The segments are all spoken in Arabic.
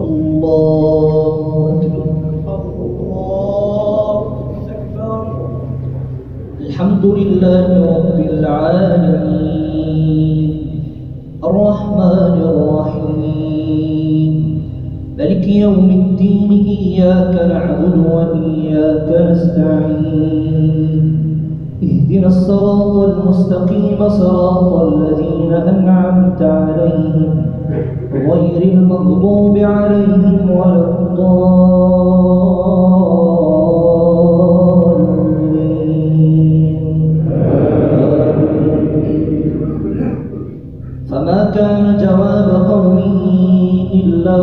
الله أكبر. الله أكبر. الحمد لله رب العالمين الرحمن الرحيم مالك يوم الدين إياك نعبد وإياك نستعين اهدنا الصراط المستقيم صراط الذين أنعمت عليهم غير المغضوب عليهم ولا الضالين. فما كان جواب قومه إلا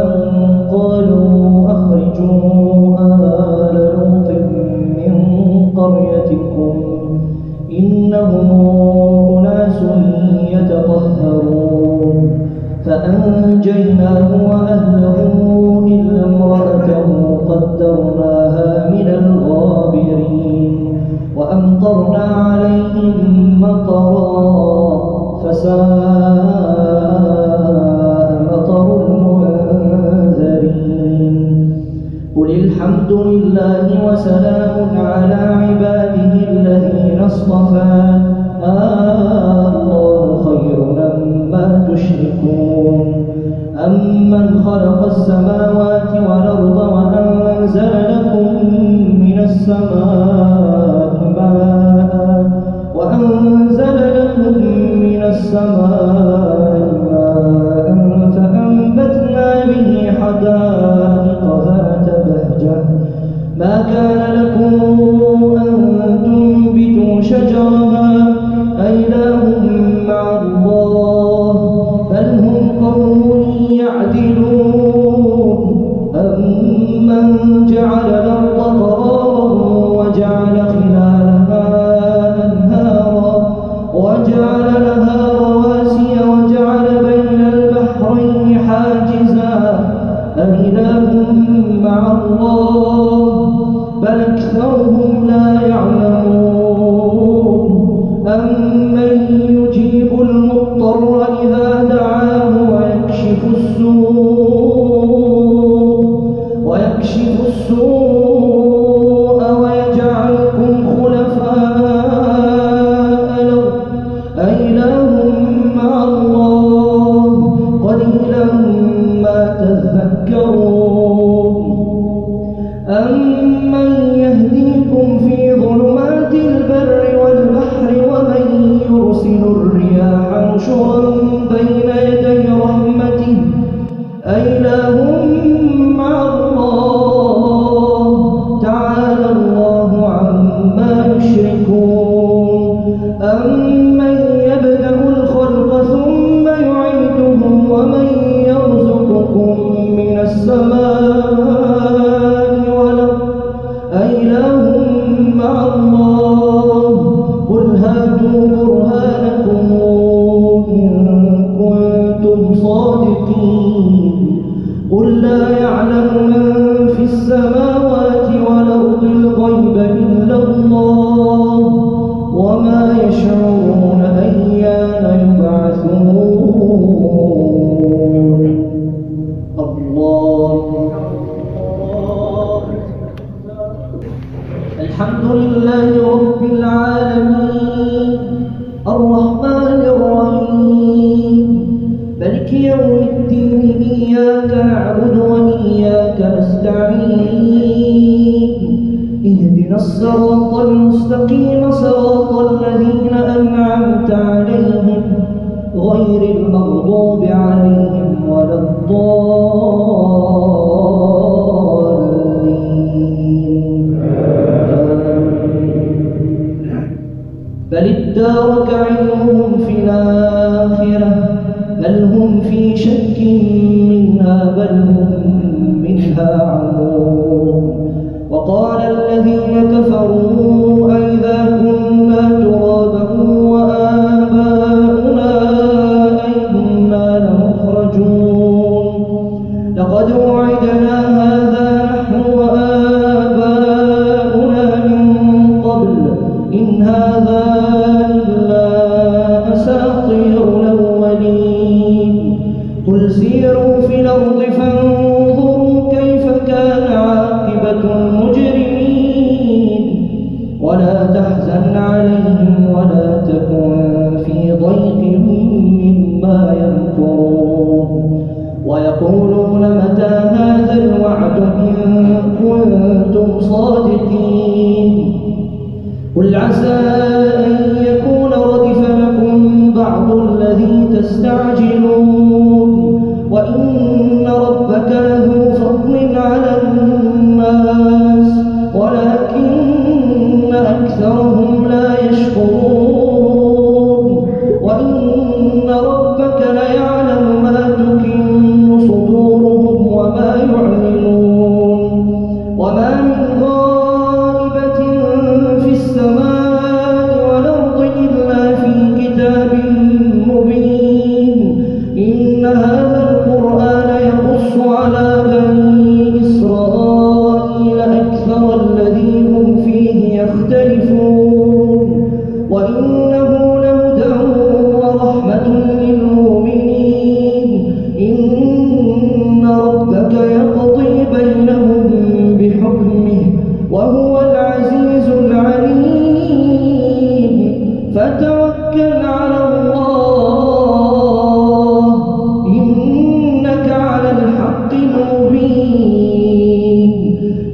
أن قالوا أخرجوا آل لوط من قريتكم إنهم أناس يتطهرون فأنجيناه وأهله إلا امرأته قدرناها من الغابرين وأمطرنا عليهم مطرا فساء مطر المنذرين. قل الحمد لله وسلام على عباده الذين اصطفى الله خير أما تشركون أمن خلق السماوات والأرض وأنزل لكم من السماء ماء فأنبتنا به حدائق ذات بهجة ما كان لكم أن تنبتوا شجرها أإله مع الله بل هم قوم يعدلون. أمن جعل الأرض قرارا وجعل خلالها أنهارا وجعل لها رواسي وجعل بين البحرين حاجزا أإله مع الله بل أكثرهم لا يعلمون. أمن يجيب المضطر إذا دعاه ويكشف السوء ويجعلكم خلفاء الأرض أإله مع الله قليلا ما تذكرون. أمن يهديكم في ظلمات البر والبحر ومن يرسل الرياح نشرا بين يدي رحمته أإله مع الله تعالى الله عما يشركون. أمن يبدأ الخلق ثم يعيده ومن يرزقكم من السماء والأرض أإله مع الله قل هاتوا برهانكم إن كنتم صادقين. قل لا يعلم من في السماوات والأرض الغيب إلا الله وما يشعرون أيان يبعثون. الله. الحمد لله رب العالمين الرحمن الرحيم مالك يوم الدين إياك نعبد وإياك نستعين اهدنا الصراط المستقيم صراط الذين أنعمت عليهم غير المغضوب عليهم ولا الضالين. بل ادارك علمهم في الآخرة بل هم في شك منها بل هم منها عمون. وقال الذين كفروا أئذا كنا ترابا وآباؤنا أئنا لمخرجون لقد وعدنا هذا نحن وآباؤنا من قبل إن هذا إلا أساطير الأولين. قل سيروا في الأرض فانظروا كيف كان عاقبة المجرمين ولا تحزن عليهم ولا تكن في ضيق مما يمكرون ويقولون متى هذا الوعد إن كنتم صادقين قل عسى أن يكون ردف لكم بعض الذي تستعجلون وإن ربك لذو فضل على الناس ولكن أكثرهم لا يشكرون وإن ربك ليعلم ما تكن صدورهم وما يعلنون وما من غائبة في السماء والأرض إلا في كتاب مبين إن هذا القرآن يقص على بني إسرائيل أكثر الذي هم فيه يختلفون وإنه لهدى ورحمة للمؤمنين إن ربك يقضي بينهم بحكمه وهو العزيز العليم فتوكل على الله إنك على الحق المبين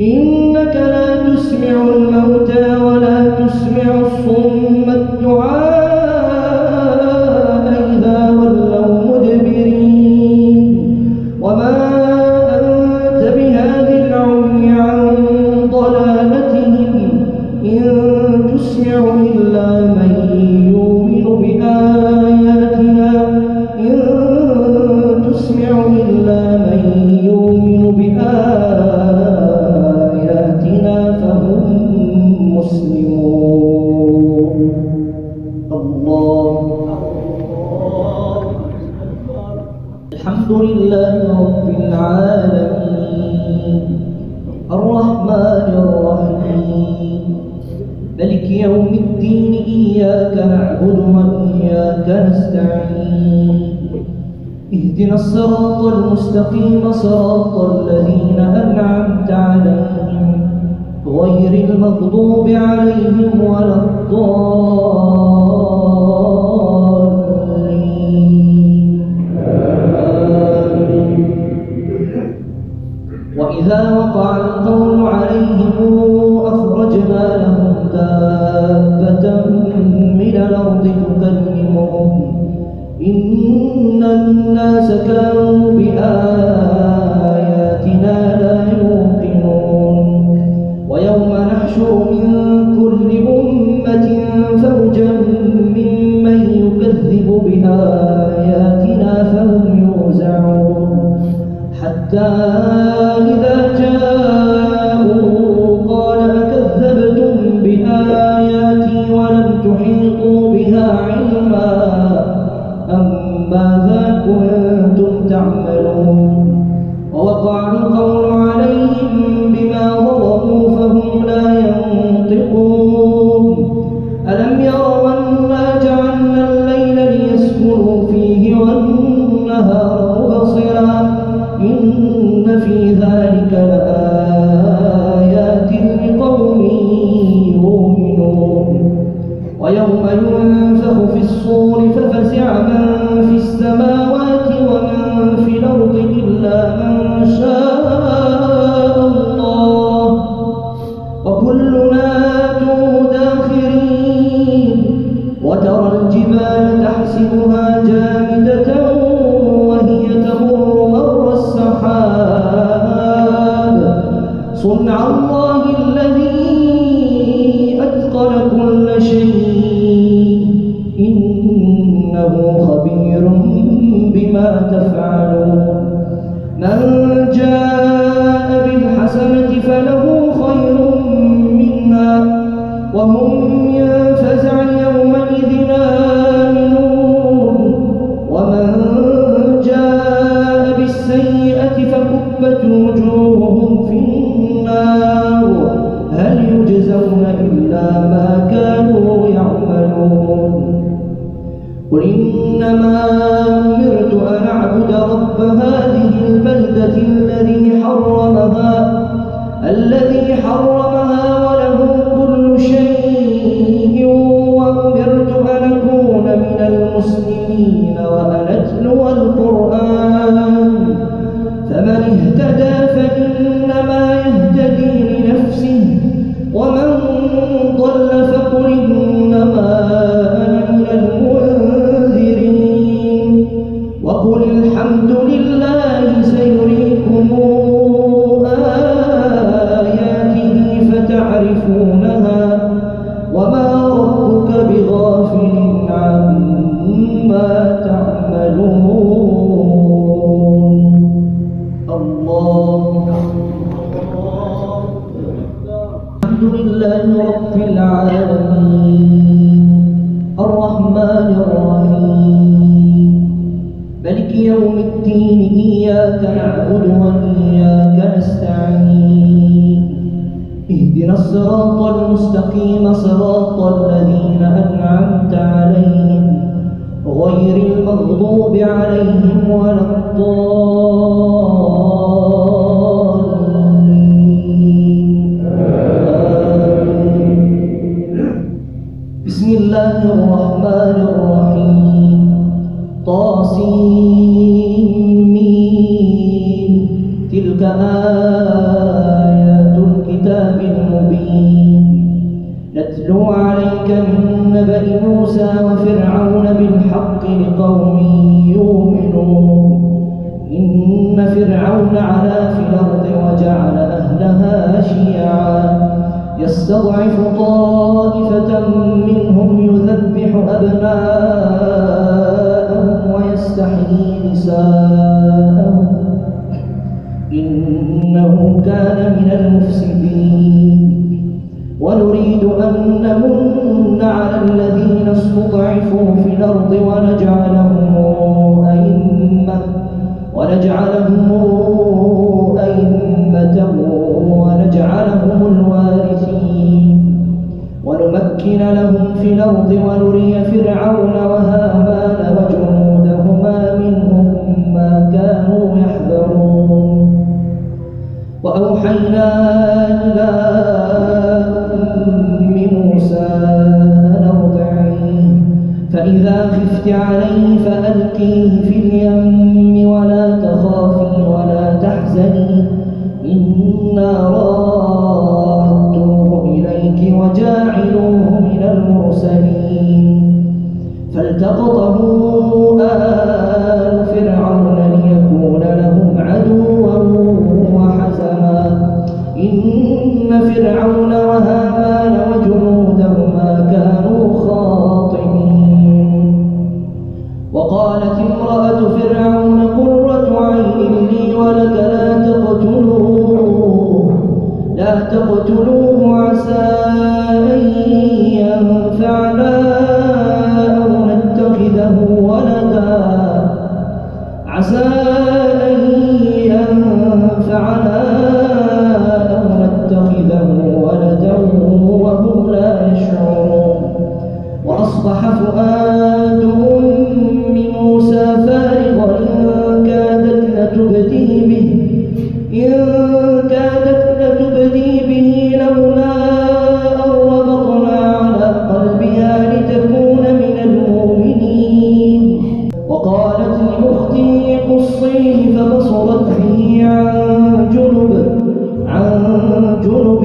إنك لا تسمع الموتى ولا تسمع الصم الدعاء إذا ولوا مدبرين وما أنت بهاد العمي عن ضلالتهم إن تسمع إلا من يؤمن بآياتنا إن تسمع إلا من يؤمن بآياتنا فهم مسلمون الله الحمد لله رب العالمين الرحمن الرحيم مالك يوم الدين إياك نعبد وإياك نستعين اهدنا الصراط المستقيم صراط الذين أنعمت عليهم غير المغضوب عليهم ولا الضالين آمين وإذا وقع القول عليهم أخرجنا لهم دابة من الأرض تكلمهم إن الناس كانوا بآياتنا لا يوقنون ويوم نحشر من كل أمة فوجا ممن يكذب بآياتنا فهم يوزعون حتى إذا جاءوا قال أكذبتم بآياتي ولم تحيطوا بها علما أم ماذا كنتم تعملون ووقع القول عليهم بما ظلموا فهم لا ينطقون ألم يروا أنا جعلنا الليل ليسكنوا فيه والنهار مبصرا إن في ذلك لآيات لقوم يؤمنون ويوم ينفخ في الصور ففزع من في السماوات ومن في الأرض إلا من شاء الله وكلنا أتوه داخرين وترى الجبال تحسبها جامدة وهي تمر مر السحاب صنع الله الذي أتقن كل شيء إنه خبير بما تفعلون من جاء بالحسنة فله خير منها وهم من فزع يومئذ آمنون ومن جاء بالسيئة فكبت وجوههم في النار هل يجزون إلا ما كانوا يعملون قل إنما أمرت أن أعبد رب هذه البلدة الذي حرمها وله كل شيء، وأمرت أن أكون من المسلمين وأن أتلو القرآن، فمن اهتدى فإنما يهتدي لنفسه، ومن ضل فقل إنما أنا من المنذرين. وقل الحمد لله سيريكم آياته فتعرفونها، وما ربك بغافل عما تعملون. الله الحمد لله رب العالمين الرحمن الرحيم ملك يوم الدين، إياك نعبد وإياك نستعين، اهدنا الصراط المستقيم صراط الذين أنعمت عليهم غير المغضوب عليهم ولا الضالين. بسم الله الرحمن الرحيم طاسيم تلك آيات الكتاب المبين نتلو عليك من نبأ موسى وفرعون بالحق لقوم يؤمنون. إن فرعون علا في الأرض وجعل أهلها شيعا يستضعف طائفة منهم يذبح أبناءهم ويستحيي نساءهم إنه كان من المفسدين. ونريد أن نمن على الذين استضعفوا في الأرض ونجعلهم أئمة ونجعلهم الوارثين، ونمكن لهم في الأرض ونري فرعون وهامان وجنودهما منهم ما كانوا يحذرون. وأوحينا إلى أم موسى أن أرضعيه، فإذا خفت عليه فألقيه في اليم ولا تخافي ولا تحزني إنا رادوه إليك وجاعلوه من المرسلين. فالتقطه آل فرعون ليكون لهم عدوا وحزنا إن فرعون وهامان وجنودهما كانوا خاطئين. وقالت امرأة فرعون قرة عين لي ولك لا تقتلوه عسى أن ينفعنا أو نتخذه ولدا وهم لا يشعرون. وأصبح فؤاد أم موسى فارغا إن كادت لتبدي به لولا أن ربطنا على قلبها لتكون من المؤمنين. وقالت لأخته قصيه فبصرت به عن جنب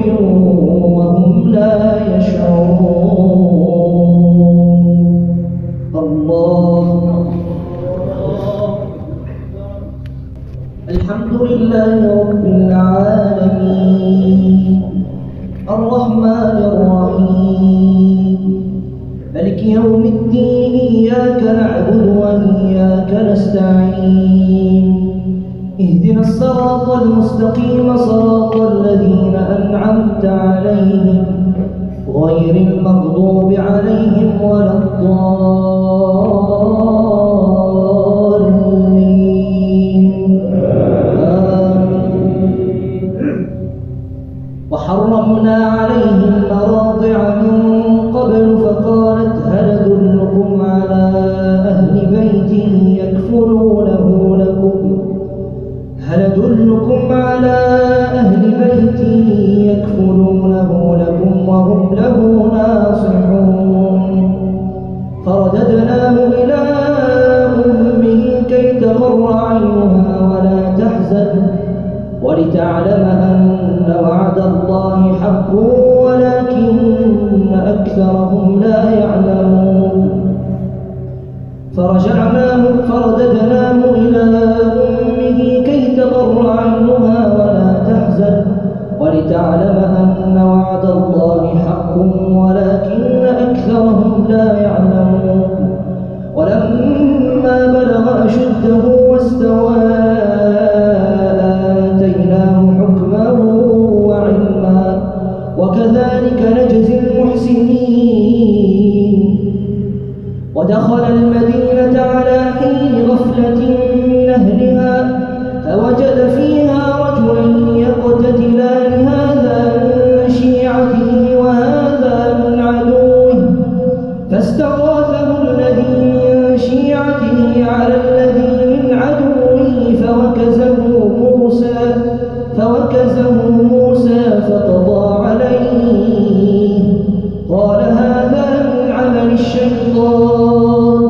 وهم لا يشعرون. الله الحمد لله رب العالمين الرحمن الرحيم ملك يوم الدين، إياك نعبد وإياك نستعين، اهدنا الصراط المستقيم صراط الذين أنعمت عليهم غير المغضوب عليهم ولا الضالين. وحرمنا عليه المراضع من قبل فقالت هل أدلكم على أدلكم على أهل بيت يكفلونه لكم وهم له ناصحون فرددناه إلى أمه كي تقر عينها ولا تحزن ولتعلم أن وعد الله حق ولكن أكثرهم لا يعلمون فرددناه إلى أمه كي تقر عينها ولا تحزن ولتعلم أن وعد الله حق ولكن أكثرهم لا يعلمون ولما بلغ أشده واستوى آتيناه حكما وعلما وكذلك نجزي المحسنين ودخل المدينة على حين غفلة من أهلها فوجد فيها رجلين يقتتلان هذا من شيعته وهذا من عدوه فاستغاثه الذي من شيعته على الذي من عدوه فوكزه موسى فقضى عليه قال هذا من عمل الشيطان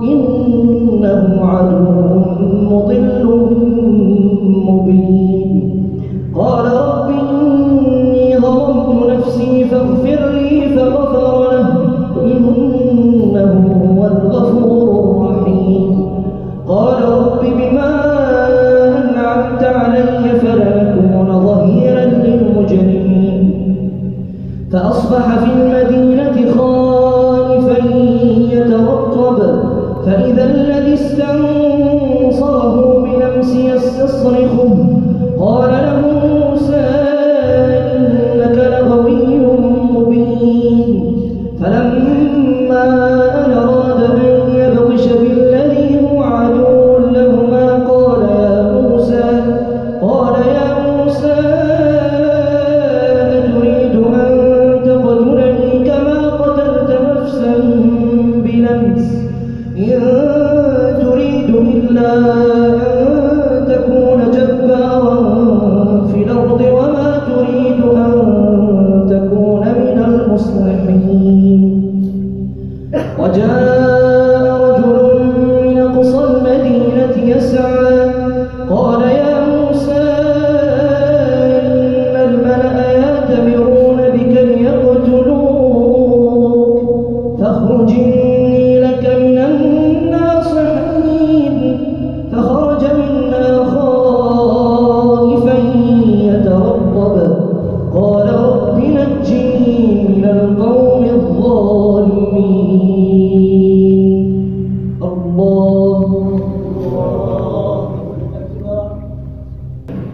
إنه عدو مضل مبين قال رب إني ظلمت نفسي فاغفر لي فغفر له إنه هو الغفور الرحيم قال رب بما أنعمت علي فلنكون ظهيرا للمجرمين فأصبح في المدينة خائفا يترقب فإذا الذي استنصره بالأمس يستصرخه قال له موسى إنك لغوي مبين فلما أن أراد أن يبطش بالذي هو عدو لهما قال يا موسى أتريد أن تقتلني كما قتلت نفسا بالأمس إن تريد إلا أن تكون جبارا في الأرض وما تريد أن تكون من المصلحين وجاء رجل من أقصى المدينة يسعى قال يا موسى إن الملأ يأتمرون بك ليقتلوك فاخرج إني لك من الناصحين فخرج منها خائفا يترقب قال رب نجني من القوم الظالمين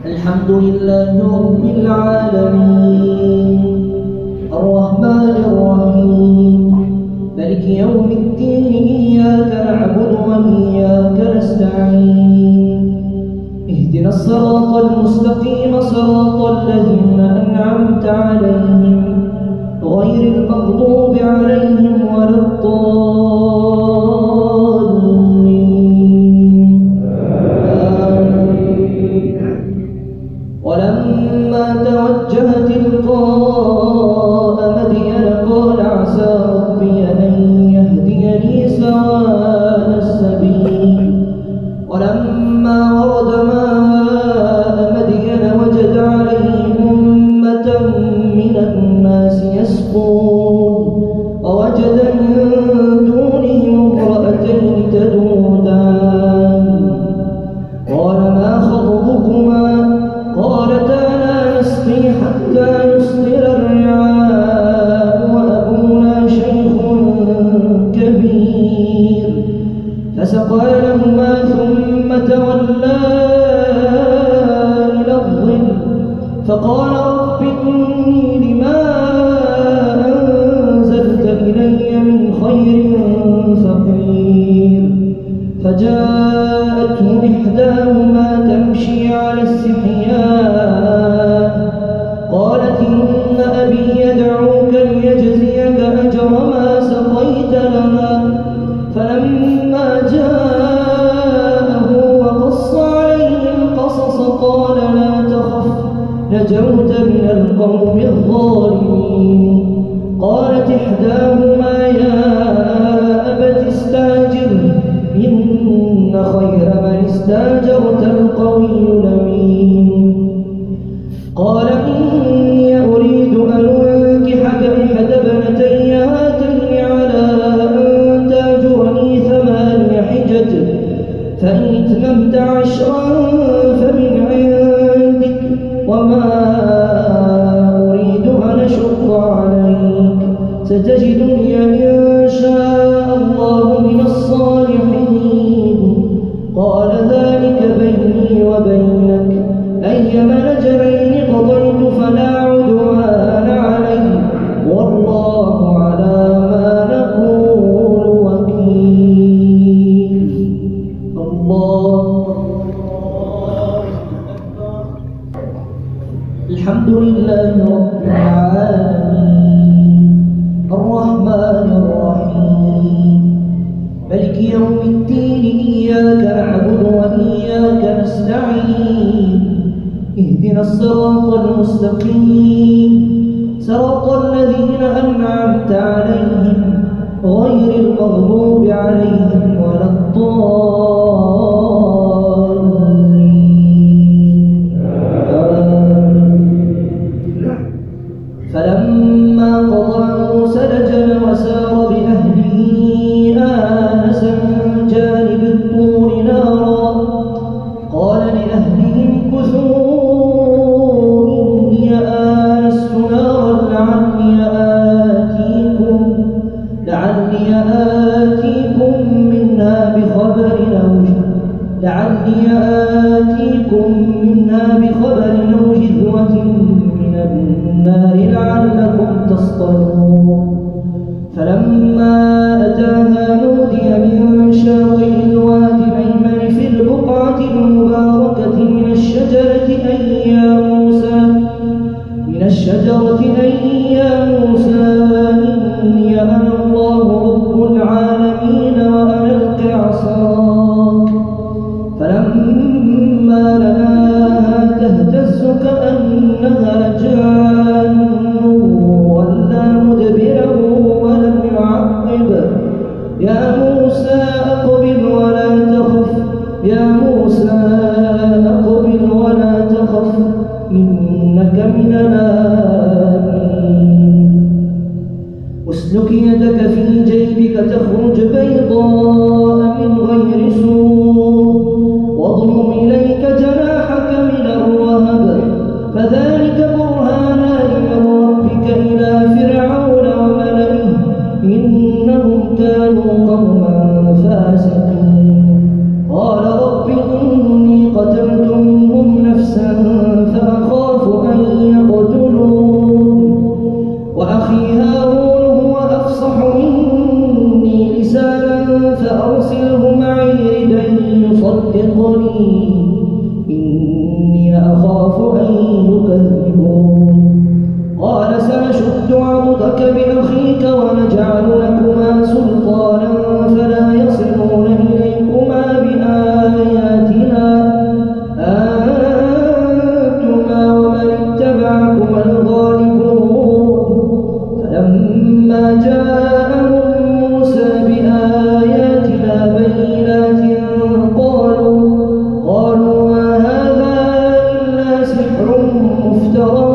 الحمد لله رب العالمين الرحمن الرحيم مالك يوم الدين إياك نعبد وإياك نستعين اهدنا الصراط المستقيم صراط الذين أنعمت عليهم غير المغضوب عليهم ولا الضالين ولما توجه تلقاء مدين قال عسى ربي أن يهديني سواء السبيل ولما ورد ماء مدين وجد عليه أمة من الناس يسقون ووجد من دونهم امرأتين تذودان قال ما خطبكما قالتا لا نسقي حتى يصدر الرعاء وأبونا شيخ كبير فسقى لهما ثم تولى إلى الظل فقال رب إني لما أنزلت إلي من خير فقير فجاءته إحداهما تمشي على استحياء قالت إن أبي نجوت من القوم الظالمين. قالت إحداهما يا أبت استأجره إن خير من استأجرت القوي الأمين. قال إني أريد أن أنكحك إحدى ابنتي هاتين على أن تأجرني 8 حجج فإن اتممت 10 فمن عندك وما أريد أن أشق عليك ستجدني إن شاء الله من الصالحين. قال ذلك بيني وبينك أيما الأجلين قضيت فلا عدوان علي والله على ما نقول وكيل. الله. الحمد لله رب العالمين الرحمن الرحيم ملك يوم الدين إياك نعبد وإياك نستعين اهدنا الصراط المستقيم صراط الذين أنعمت عليهم غير المغضوب عليهم ولا الضالين. فلما قضى موسى الأجل وسار بأهله آنس من جانب الطور نارا قال لأهلهم كثوا إني آنست نارا لعلي آتيكم منها بخبر أو جذوة من النار لعلكم تصطلون. فلما أتاها نودي من شاطئ الوادي الأيمن في البقعة المباركة من الشجرة أي يا موسى إني أنا الله رب العالمين وأنا ألق عصاك. فلما رآها تهتز كأنها جان ولى مدبرا ولم يعقب يا موسى أقبل ولا تخف إنك من الآمنين. اسلك يدك في جيبك تخرج بيضاء من غير سوء واضم إليك جناحك من الرهب فذلك برهانان من ربك إلى فرعون وملئه إنهم كانوا قوما فاسقين. قال رب إني قتلت منهم نفسا فأخاف أن يقتلون وأخي هارون هو أفصح مني لسانا فأرسله معي ردا يصدقني إني أخاف أن يكذبون. قال سنشد عضدك بأخيك ونجعل لكما سلطانا فلا يصلون إليكما بآياتنا أنتما ومن اتبعكما الغالبون. فلما جاءهم موسى بآياتنا بينات قالوا ما هذا إلا سحر مفترى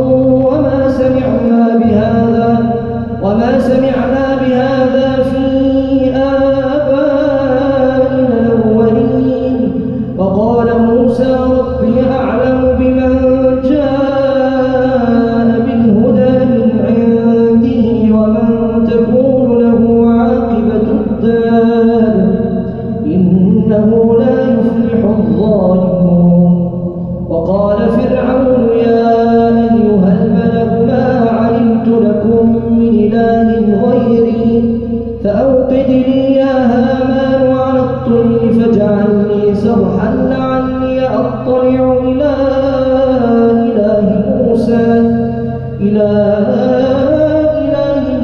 وما سمعنا بهذا في آبائنا الأولين. وقال موسى ربي أعلم بمن جاء بالهدى من عنده ومن تكون له عاقبة الدار إنه لا يفلح الظالمون. وقال فرعون يا أيها الملأ ما علمت لكم من إله غيري فأوقد لي يا هامان على الطين فاجعل لي سرحا لعلي أطلع إلى إله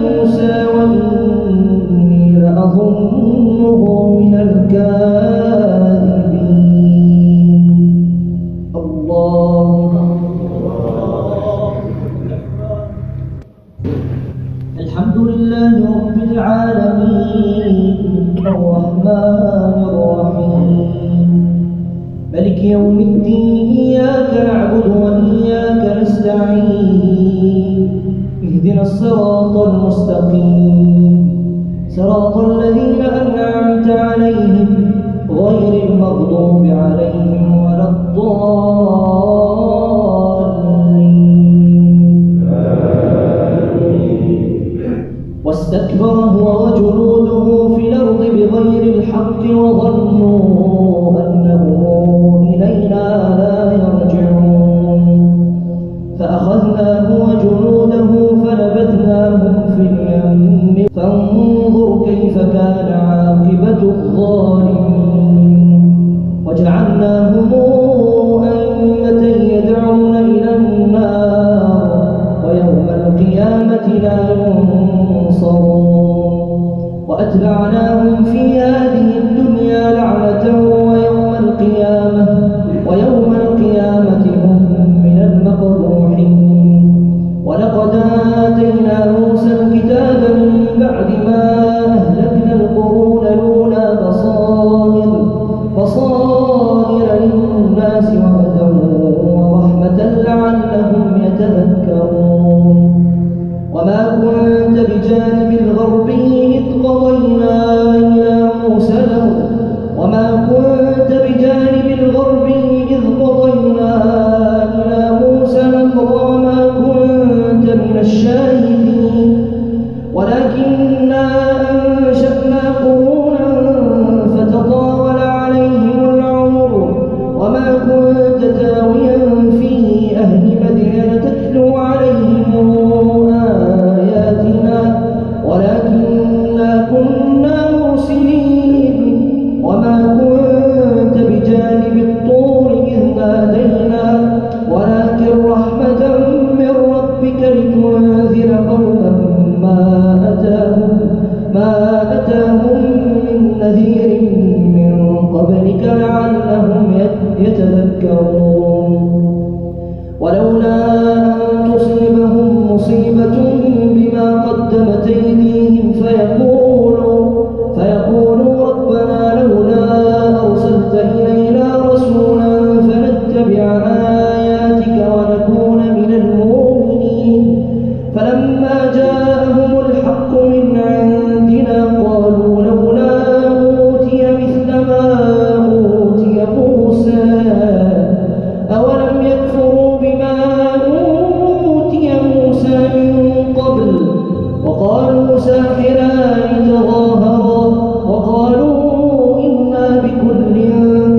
موسى وإني لأظنه من الكاذبين. الله مالك يوم الدين إياك نعبد وإياك نستعين اهدنا الصراط المستقيم صراط الذين أنعمت عليهم غير المغضوب عليهم ولا الضالين. واستكبر هو وجنوده في الأرض بغير الحق وظنوا أنهم إلينا لا يرجعون فأخذناه وجنوده فنبذناهم في اليم فانظر كيف كان عاقبة الظالمين وجعلناهم أئمة يدعون إلى النار ويوم القيامة لا ينصرون وأتبعناهم في هذه الدنيا لعنة ويوم القيامة هم من المقبوحين ولقد آتينا موسى الكتاب من بعد ما أهلكنا القرون الأولى بصائر للناس وهدى ورحمة لعلهم يتذكرون وما كنت بجانب الغربي إذ قضينا إلى موسى الأمر وما كنت من الشاهدين ولكننا أنشأنا قرونا فتطاول عليهم العمر وما كنت تاويا في أهل مدين تتلو عليهم آياتنا ولكننا كنا مرسلين وما كنت بجانب الطور إذ نادينا ولكن رحمة من ربك لتنذر قوما ما أتاهم من نذير من قبلك لعلهم يتذكرون ولولا أن تصيبهم مصيبة بما قدمت أيديهم فيقولوا ربنا لولا أرسلت إلينا رسولا فنتبع آياتك ونكون من المؤمنين فلما جاءهم الحق من عندنا قالوا لولا أوتي مثل ما أوتي موسى أولم يكفروا بما أوتي موسى من قبل وقالوا ساحران تظاهرا وقالوا إنا بكل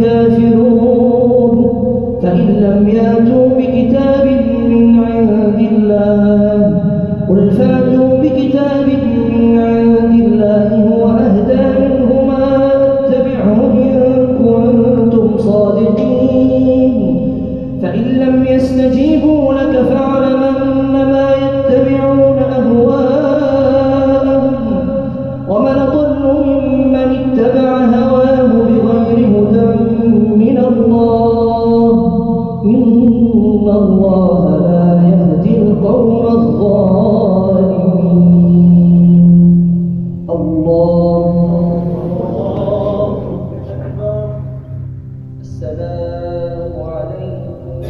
كافرون فإن لم يأتوا بكتاب من عند الله قل فأتوا بكتاب من عند الله هو أهدى منهما أتبعه إن كنتم صادقين فإن لم يستجيبوا لك فاعلم أنما يتبعون أهواءهم ومن أضل ممن اتبع هواه بغير هدى من الله إن الله لا يهدي القوم الظالمين. الله السلام عليكم.